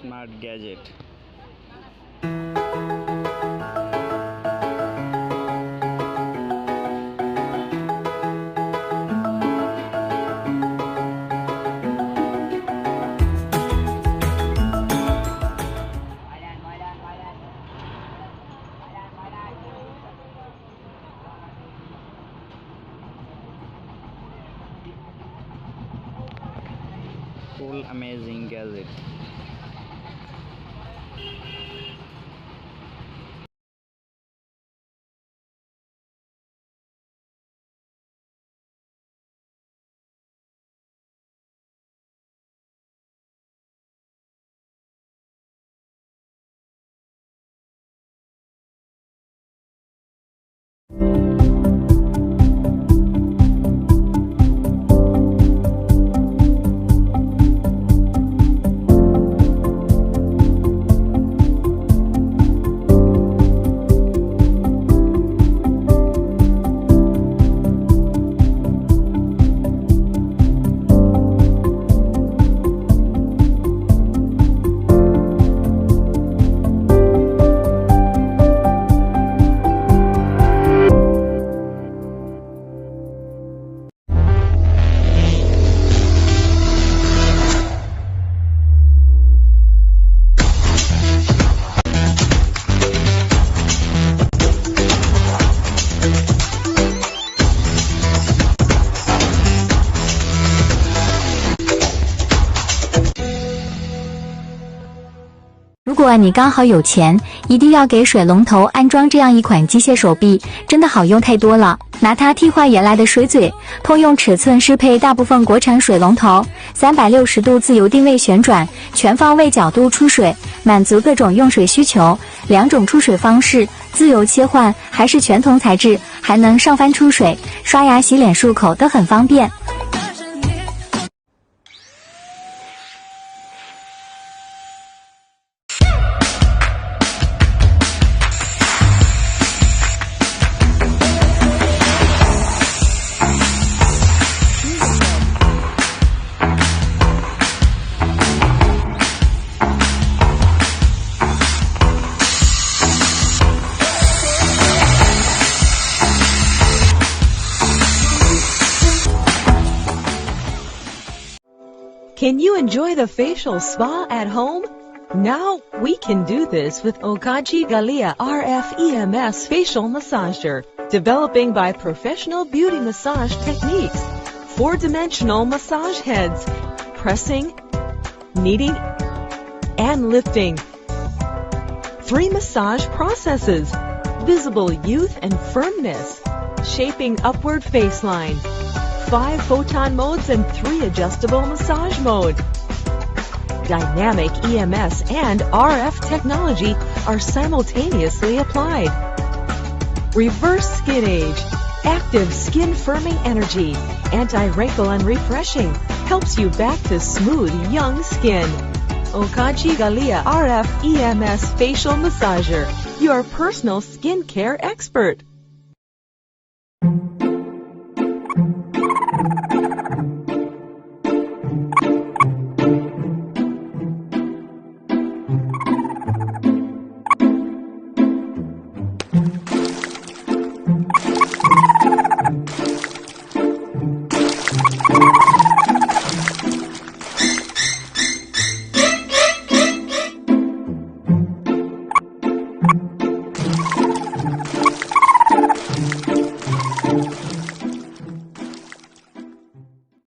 smart gadget. Cool, amazing gadget.如果你刚好有钱，一定要给水龙头安装这样一款机械手臂，真的好用太多了。拿它替换原来的水嘴，通用尺寸适配大部分国产水龙头，360度自由定位旋转，全方位角度出水，满足各种用水需求。2种出水方式，自由切换，还是全铜材质，还能上翻出水，刷牙、洗脸、漱口都很方便。Can you enjoy the facial spa at home? Now we can do this with Okaji Galia RF EMS Facial Massager, developing by professional beauty massage techniques. 4-dimensional massage heads, pressing, kneading, and lifting. 3 massage processes, visible youth and firmness, shaping upward face line. 5 photon modes and 3 adjustable massage mode. Dynamic EMS and RF technology are simultaneously applied. Reverse skin age, active skin firming energy, anti-wrinkle and refreshing, helps you back to smooth young skin. Okaji Galia RF EMS Facial Massager, your personal skincare expert.